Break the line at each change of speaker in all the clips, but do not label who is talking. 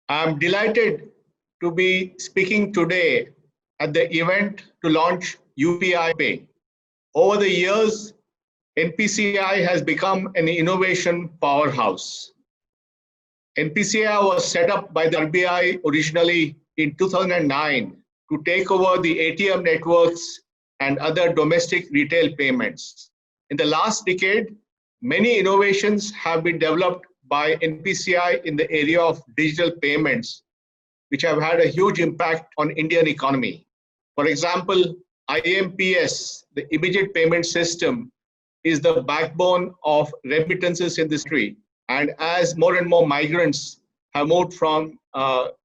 I'm delighted to be speaking today at the event to launch UPI AUTOPAY. Over the years, NPCI has become an innovation powerhouse. NPCI was set up by the RBI originally in 2009 to take over the ATM networks and other domestic retail payments. In the last decade, many innovations have been developed by NPCI in the area of digital payments, which have had a huge impact on Indian economy. For example, IMPS, the immediate payment system, is the backbone of remittances in this country. And as more and more migrants have moved from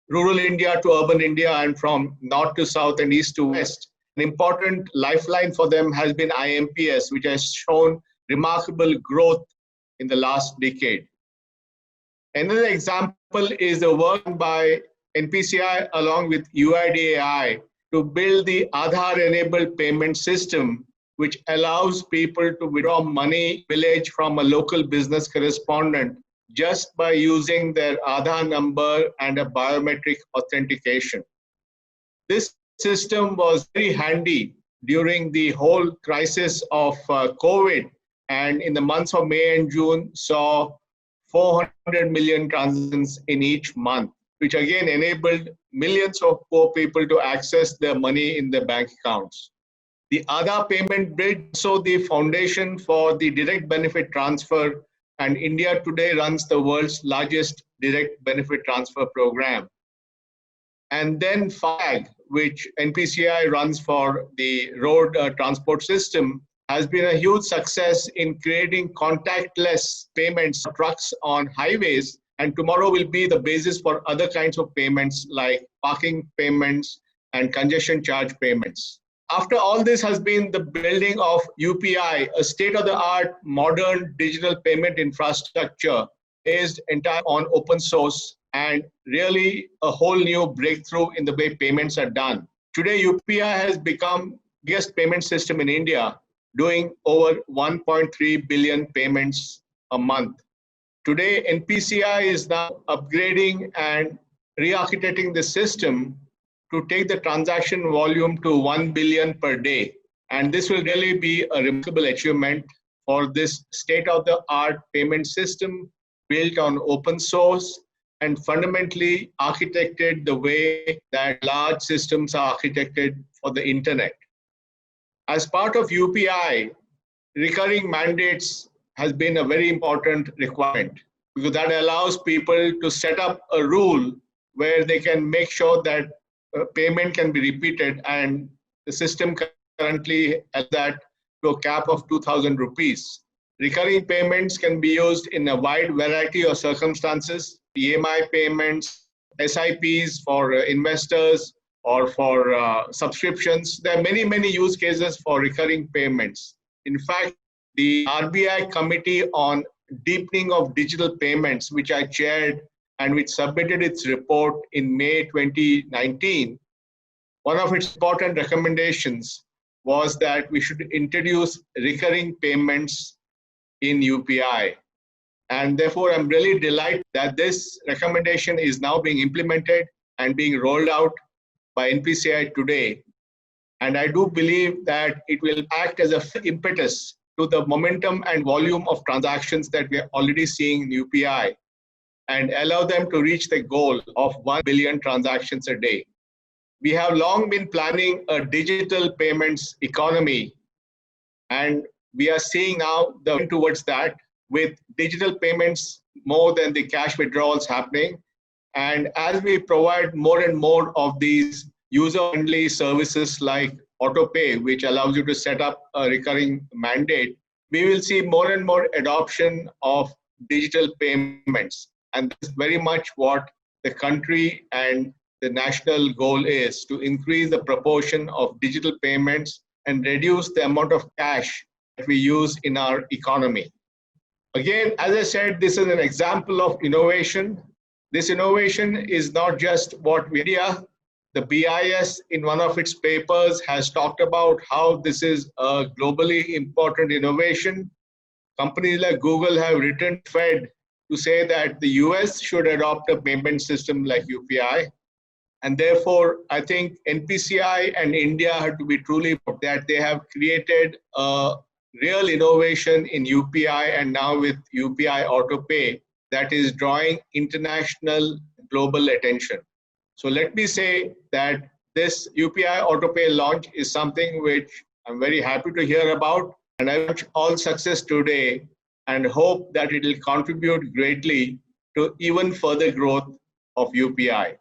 rural India to urban India and from north to south and east to west, an important lifeline for them has been IMPS, which has shown remarkable growth in the last decade. Another example is the work by NPCI along with UIDAI to build the AADHAR-enabled payment system, which allows people to withdraw money village from a local business correspondent just by using their Aadhaar number and a biometric authentication. This system was very handy during the whole crisis of COVID, and in the months of May and June saw 400 million transactions in each month, which again enabled millions of poor people to access their money in their bank accounts. The Aadhaar payment bridge is also the foundation for the direct benefit transfer, and India today runs the world's largest direct benefit transfer program. And then FAG, which NPCI runs for the road transport system, has been a huge success in creating contactless payments for trucks on highways, and tomorrow will be the basis for other kinds of payments like parking payments and congestion charge payments. After all this has been the building of UPI, a state-of-the-art modern digital payment infrastructure based entirely on open source and really a whole new breakthrough in the way payments are done. Today, UPI has become the biggest payment system in India, doing over 1.3 billion payments a month. Today, NPCI is now upgrading and re-architecting the system to take the transaction volume to 1 billion per day. And this will really be a remarkable achievement for this state-of-the-art payment system built on open source and fundamentally architected the way that large systems are architected for the internet. As part of UPI, recurring mandates has been a very important requirement because that allows people to set up a rule where they can make sure that payment can be repeated, and the system currently has that to a cap of 2,000 rupees. Recurring payments can be used in a wide variety of circumstances, EMI payments, SIPs for investors or for subscriptions. There are many, many use cases for recurring payments. In fact, the RBI Committee on Deepening of Digital Payments, which I chaired and which submitted its report in May 2019, one of its important recommendations was that we should introduce recurring payments in UPI. And therefore, I'm really delighted that this recommendation is now being implemented and being rolled out by NPCI today. And I do believe that it will act as an impetus to the momentum and volume of transactions that we are already seeing in UPI and allow them to reach the goal of 1 billion transactions a day. We have long been planning a digital payments economy, and we are seeing now the way towards that with digital payments more than the cash withdrawals happening. And as we provide more and more of these user-friendly services like AutoPay, which allows you to set up a recurring mandate, we will see more and more adoption of digital payments. And that's very much what the country and the national goal is, to increase the proportion of digital payments and reduce the amount of cash that we use in our economy. Again, as I said, this is an example of innovation. This innovation is not just what media. The BIS in one of its papers has talked about how this is a globally important innovation. Companies like Google have written Fed to say that the US should adopt a payment system like UPI. And therefore, I think NPCI and India have to be truly that they have created a real innovation in UPI and now with UPI AUTOPAY that is drawing international global attention. So let me say that this UPI AUTOPAY launch is something which I'm very happy to hear about, and I wish all success today and hope that it will contribute greatly to even further growth of UPI.